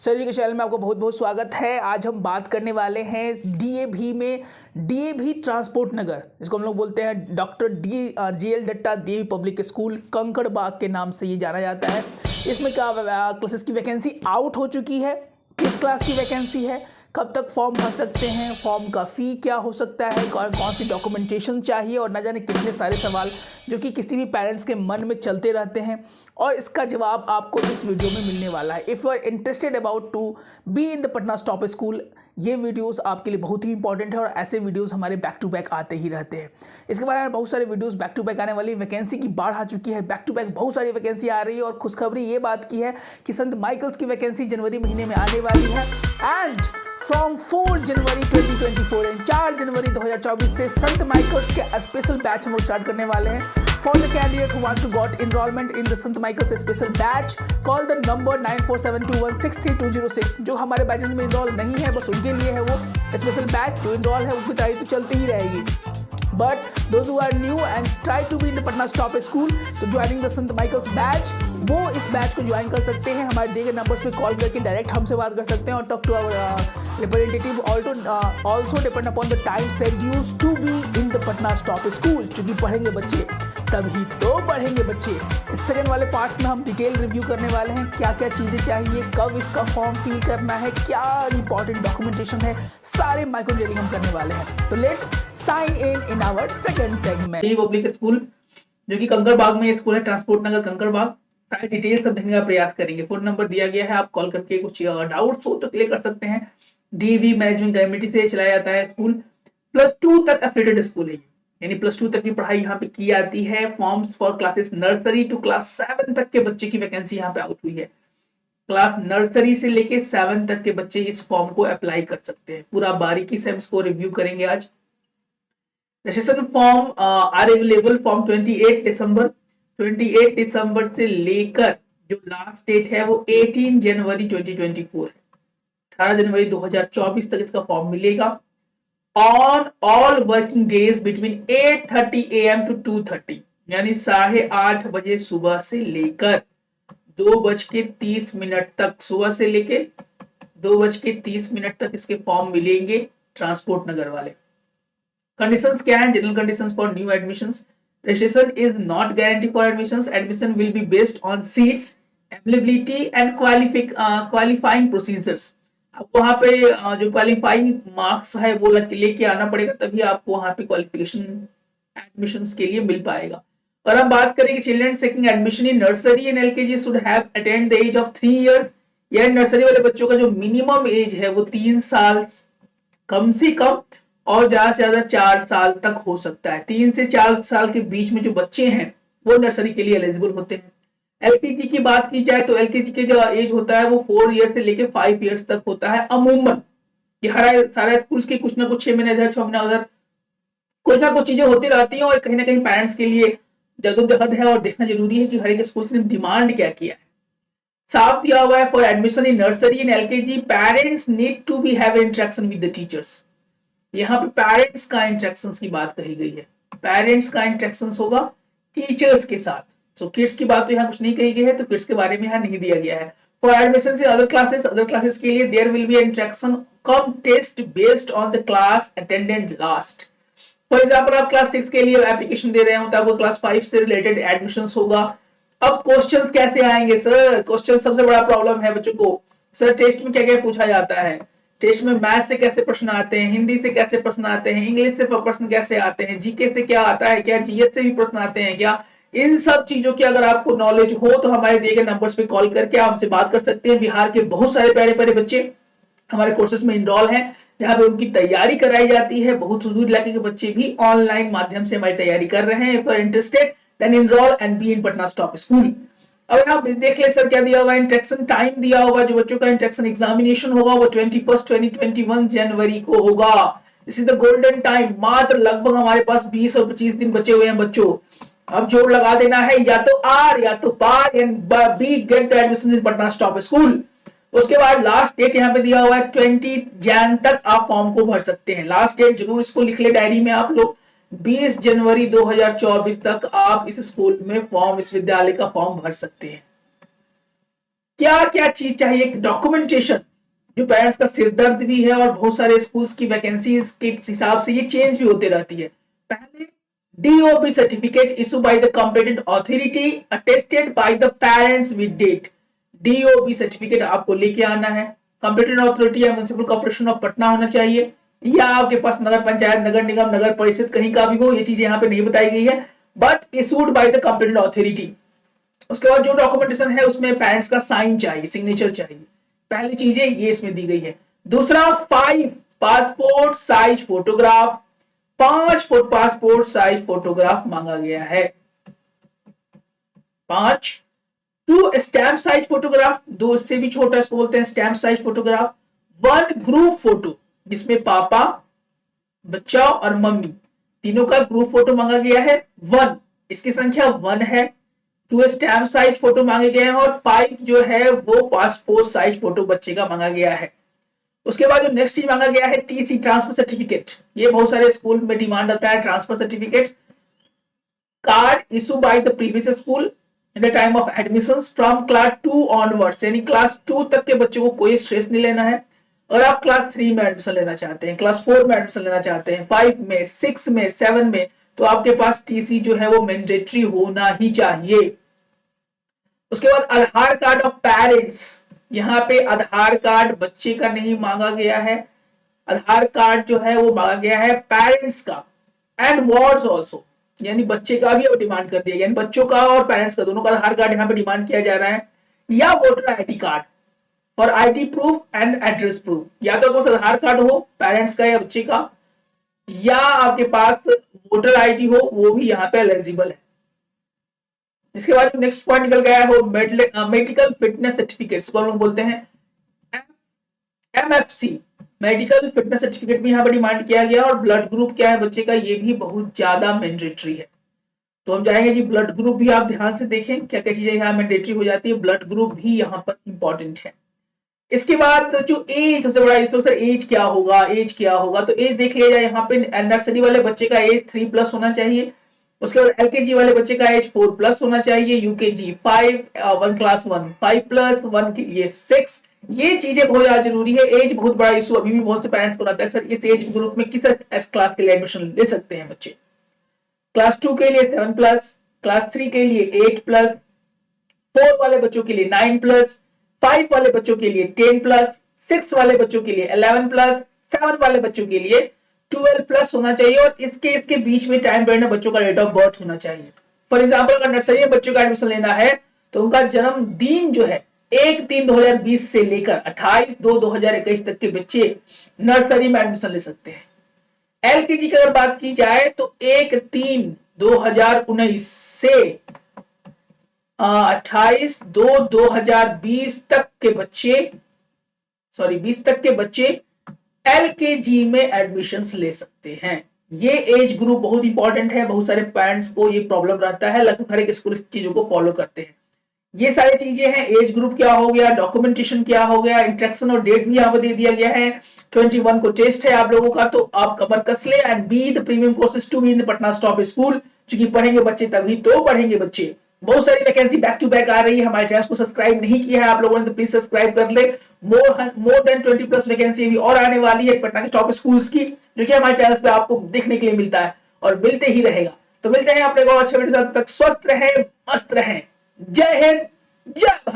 Sir जी के channel में आपको बहुत बहुत स्वागत है। आज हम बात करने वाले हैं डीएवी में डीएवी ट्रांसपोर्ट नगर, जिसको हम लोग बोलते हैं doctor GL Datta DAV public school Kankarbagh के नाम से ये जाना जाता है। इसमें क्या क्लासेस की वैकेंसी आउट हो चुकी है, किस क्लास की वैकेंसी है, कब तक फॉर्म भर सकते हैं, फॉर्म का फ़ी क्या हो सकता है, कौन सी डॉक्यूमेंटेशन चाहिए और न जाने कितने सारे सवाल जो कि किसी भी पेरेंट्स के मन में चलते रहते हैं, और इसका जवाब आपको इस वीडियो में मिलने वाला है। If you are interested about to be in the Patna stop school, ये वीडियोस आपके लिए बहुत ही इंपॉर्टेंट है और ऐसे वीडियोस हमारे बैक टू बैक आते ही रहते हैं। इसके बारे में बहुत सारे वीडियोस बैक टू बैक आने वाली, वैकेंसी की बाढ़ आ चुकी है, बैक टू बैक बहुत सारी वैकेंसी आ रही है। और खुशखबरी ये बात की है कि संत माइकल्स की वैकेंसी जनवरी महीने में आने वाली है। एंड फ्रॉम 4 जनवरी 2024 एंड 4 जनवरी 2024 से संत माइकल्स के स्पेशल बैच हम लोग स्टार्ट करने वाले हैं। For the candidate who want to got enrollment in the Sant Michael's special batch, call the number 9472163206। जो हमारे बैचेस में इनरोल नहीं है, बस उनके लिए है वो स्पेशल बैच। जो इनरोल है उनकी तैयारी तो चलती ही रहेगी। But those who are new and try to be in the Patna Stop School, तो joining the Sant Michael's batch, वो इस बैच को ज्वाइन कर सकते हैं। हमारे दिए गए नंबर्स पे कॉल करके डायरेक्ट हमसे बात कर सकते हैं और talk to our representative. Also depend upon the time schedules to be in the Patna stop school. चूंकि पढ़ेंगे बच्चे तभी तो बढ़ेंगे बच्चे। इस सेकंड वाले पार्ट्स में हम डिटेल रिव्यू करने वाले हैं, क्या क्या चीज़ें चाहिए, कब इसका फॉर्म फिल करना है, क्या इंपॉर्टेंट डॉक्यूमेंटेशन है, सारे माइक्रो डिटेलिंग हम करने वाले हैं। तो let's sign in our second segment. Public school जो कि कंकड़ बाग में स्कूल है, ट्रांसपोर्ट नगर कंकड़ बाग। सारी डिटेल सब देखने का प्रयास करेंगे। फोन नंबर दिया गया है, आप कॉल करके कुछ डाउट्स हो तो क्लियर कर सकते हैं। डीवी मैनेजमेंट कमेटी से चलाया जाता है स्कूल। +2 तक एफिलिएटेड स्कूल है, यानी +2 तक की पढ़ाई यहाँ पे की जाती है। Forms for classes nursery to class 7 तक के बच्चे की वैकेंसी यहाँ पे आउट हुई है। क्लास नर्सरी से लेके 7 तक के बच्चे इस फॉर्म को अप्लाई कर सकते हैं। पूरा बारीकी से हम इसको रिव्यू करेंगे आज। Registration form are available from 28 December से लेकर जो लास्ट डेट है वो 18 जनवरी 2024 है। 18 जनवरी 2024 तक इसका फॉर्म मिलेगा। On all working days between 8:30 AM to 2:30, यानी 8:30 बजे सुबह से लेकर 2:30 तक, सुबह से लेके 2:30 तक इसके फॉर्म मिलेंगे ट्रांसपोर्ट नगर वाले। कंडीशंस क्या है? General conditions for new admissions. Registration is not guarantee for admissions. Admission will be based on seats, availability and qualifying procedures. आपको वहाँ पे जो क्वालिफाइंग मार्क्स है वो लेके आना पड़ेगा, तभी आपको वहाँ पे क्वालिफिकेशन एडमिशंस के लिए मिल पाएगा। और हम बात करेंगे children seeking admission in nursery and LKG should have attend the age of 3 years। या नर्सरी वाले बच्चों का जो मिनिमम एज है वो 3 साल कम से कम और ज्यादा से ज्यादा 4 साल तक हो सकता है। 3 से 4 साल के बीच में जो बच्चे हैं वो नर्सरी के लिए एलिजिबल होते हैं। एलकेजी की बात की जाए तो एलकेजी के जो एज होता है वो 4 years से लेके 5 years तक होता है अमूमन। ये हर सारे स्कूल्स की कुछ ना कुछ 6 महीने इधर 6 महीने उधर कुछ ना कुछ चीजें होती रहती हैं, और कहीं ना कहीं पेरेंट्स के लिए जद्दोजहद है और देखना जरूरी है कि हर एक स्कूल ने डिमांड क्या किया है। साफ दिया हुआ है for admission in nursery and LKG parents need to be have interaction with the teachers. यहाँ पे पेरेंट्स का इंटरेक्शन की बात कही गई है। पेरेंट्स का इंटरेक्शन होगा टीचर्स के साथ। सो किड्स की बात तो यहाँ कुछ नहीं कही गई है, तो किड्स के बारे में यहाँ नहीं दिया गया है। फॉर एडमिशन से अदर क्लासेस के लिए there will be interaction come test based on the class attendant last. For example आप क्लास 6 के लिए एप्लीकेशन दे रहे हो तो आपको क्लास 5 से रिलेटेड एडमिशन होगा। अब क्वेश्चंस कैसे आएंगे सर? क्वेश्चन सबसे बड़ा प्रॉब्लम है बच्चों को। सर टेस्ट में क्या क्या पूछा जाता है? टेस्ट में मैथ से कैसे प्रश्न आते हैं, हिंदी से कैसे प्रश्न आते हैं, इंग्लिश से प्रश्न कैसे आते हैं, जीके से क्या आता है, क्या जीएस से भी प्रश्न आते हैं क्या? इन सब चीजों की अगर आपको नॉलेज हो तो हमारे दिए गए नंबर्स पे कॉल करके आप हमसे बात कर सकते हैं। बिहार के बहुत सारे प्यारे प्यारे बच्चे हमारे कोर्सेज में इनरोल हैं, जहाँ पे उनकी तैयारी कराई जाती है। बहुत दूर इलाके के बच्चे भी ऑनलाइन माध्यम से हमारी तैयारी कर रहे हैं। For interested then enrol and be in Patna stop school. अब आप देख ले सर क्या दिया हुआ है, इंटरेक्शन टाइम दिया हुआ। जो बच्चों का इंटरेक्शन एग्जामिनेशन होगा वो 21 जनवरी को होगा। This is the golden time. मात्र लगभग हमारे पास 20 और 25 दिन बचे हुए हैं बच्चों। अब जोड़ लगा देना है, या तो आर या तो पार and B get the admission in Patna stop school. उसके बाद लास्ट डेट यहाँ पे दिया हुआ है 20 जन तक आप फॉर्म को भर सकते हैं। लास्ट डेट जरूर इसको लिख ले डायरी में आप लोग। 20 जनवरी 2024 तक आप इस स्कूल में फॉर्म, विश्वविद्यालय का फॉर्म भर सकते हैं। क्या क्या चीज चाहिए, डॉक्यूमेंटेशन, जो पेरेंट्स का सिरदर्द भी है और बहुत सारे स्कूल्स की वैकेंसीज के हिसाब से ये चेंज भी होते रहती है। पहले DOB certificate issue by the competent authority attested by the parents with date. DOB certificate आपको लेके आना है, कॉम्पिटेंट अथॉरिटी या म्युनिसिपल कॉर्पोरेशन ऑफ पटना होना चाहिए, या आपके पास नगर पंचायत, नगर निगम, नगर परिषद कहीं का भी हो, ये चीजें यहाँ पे नहीं बताई गई है, but issued by the competent authority. उसके बाद जो डॉक्यूमेंटेशन है उसमें पेरेंट्स का साइन चाहिए, सिग्नेचर चाहिए, पहली चीजें ये इसमें दी गई है। दूसरा 5 passport size photograph, 5 passport size photograph मांगा गया है। 5 2 स्टैम्प साइज फोटोग्राफ, 2 से भी छोटा इसको बोलते हैं stamp size photograph. 1 group photo जिसमें पापा, बच्चा और मम्मी तीनों का ग्रुप फोटो मांगा गया है। 1 इसकी संख्या 1 है। 2 स्टैम्प साइज फोटो मांगे गए हैं और 5 जो है वो पासपोर्ट साइज फोटो बच्चे का मांगा गया है। उसके बाद जो नेक्स्ट चीज मांगा गया है TC ट्रांसफर सर्टिफिकेट। ये बहुत सारे स्कूल में डिमांड आता है transfer certificate. Card issue by the previous school in the time of admissions from class 2 onwards, यानी क्लास 2 तक के बच्चों को कोई स्ट्रेस नहीं लेना है। और आप क्लास 3 में एडमिशन लेना चाहते हैं, क्लास 4 में एडमिशन लेना चाहते हैं, 5 में, 6 में, 7 में, तो आपके पास TC जो है वो मैंडेटरी होना ही चाहिए। उसके बाद आधार कार्ड ऑफ पेरेंट्स, यहाँ पे आधार कार्ड बच्चे का नहीं मांगा गया है, आधार कार्ड जो है वो मांगा गया है पेरेंट्स का। एंड वार्ड्स ऑल्सो, यानी बच्चे का भी अब डिमांड कर दिया, यानी बच्चों का और पेरेंट्स का दोनों का आधार कार्ड यहाँ पे डिमांड किया जा रहा है। या वोटर ID कार्ड और ID proof and address proof, या तो आपको आधार कार्ड हो पेरेंट्स का या बच्चे का, या आपके पास वोटर ID हो, वो भी यहाँ पे एलिजिबल है। इसके बाद नेक्स्ट पॉइंट निकल गया है वो मेडिकल फिटनेस सर्टिफिकेट को हम लोग बोलते हैं MFC, मेडिकल फिटनेस सर्टिफिकेट भी यहाँ पर डिमांड किया गया। और ब्लड ग्रुप क्या है बच्चे का, ये भी बहुत ज्यादा मैंडेटरी है। तो हम चाहेंगे कि ब्लड ग्रुप भी आप ध्यान से देखें, क्या क्या चीजें यहाँ मैंडेटरी हो जाती है, ब्लड ग्रुप भी यहाँ पर इंपॉर्टेंट है। इसके बाद जो एज सबसे बड़ा इसको सर एज क्या होगा, एज क्या होगा, तो एज देख लिया जाए। यहाँ पे नर्सरी वाले बच्चे का एज 3+ होना चाहिए। उसके बाद LKG वाले बच्चे का एज 4+ होना चाहिए। UKG 5, 1 क्लास 1 5+, 1 के लिए 6। ये चीजें बहुत ज्यादा जरूरी है। एज बहुत बड़ा इशू अभी भी बहुत से पेरेंट्स को आता है, सर इस एज ग्रुप में किस क्लास के लिए एडमिशन ले सकते हैं बच्चे। क्लास 2 के लिए 7+, क्लास 3 के लिए 8+, 4 वाले बच्चों के लिए 9+, 5 वाले बच्चों के लिए 10+, 6 वाले बच्चों के लिए 11+, 7 वाले बच्चों के लिए 12+ होना चाहिए। और इसके बीच में टाइम पीरियड में बच्चों का डेट ऑफ बर्थ होना चाहिए। फॉर एग्जाम्पल अगर नर्सरी में बच्चों का एडमिशन लेना है तो उनका जन्मदिन जो है 1/3/2020 से लेकर 28/2/2021 तक के बच्चे नर्सरी में एडमिशन ले सकते हैं। LKG की अगर बात की जाए तो 1/3/2019 से 28/2/2020 तक के बच्चे 20 तक के बच्चे LKG में एडमिशंस ले सकते हैं। ये एज ग्रुप बहुत इंपॉर्टेंट है, बहुत सारे पेरेंट्स को ये प्रॉब्लम रहता है, लगभग हर एक स्कूल इस चीजों को फॉलो करते हैं। ये सारी चीजें हैं, एज ग्रुप क्या हो गया, डॉक्यूमेंटेशन क्या हो गया, इंस्ट्रक्शन और डेट भी यहाँ पर दे दिया गया है। 21 को टेस्ट है आप लोगों का, तो आप कमर कस ले and be the premium courses to be in Patna stop school. क्योंकि पढ़ेंगे बच्चे तभी तो पढ़ेंगे बच्चे। बहुत सारी वैकेंसी बैक टू बैक आ रही है। हमारे चैनल को सब्सक्राइब नहीं किया है आप लोगों ने तो प्लीज सब्सक्राइब कर ले। मोर देन 20+ वैकेंसी भी और आने वाली है पटना के टॉप स्कूल्स की, जो कि हमारे चैनल पे आपको देखने के लिए मिलता है और मिलते ही रहेगा। तो मिलते हैं अपने को अच्छे वीडियो, तब तक स्वस्थ रहें, मस्त रहें। जय हिंद, जय भारत।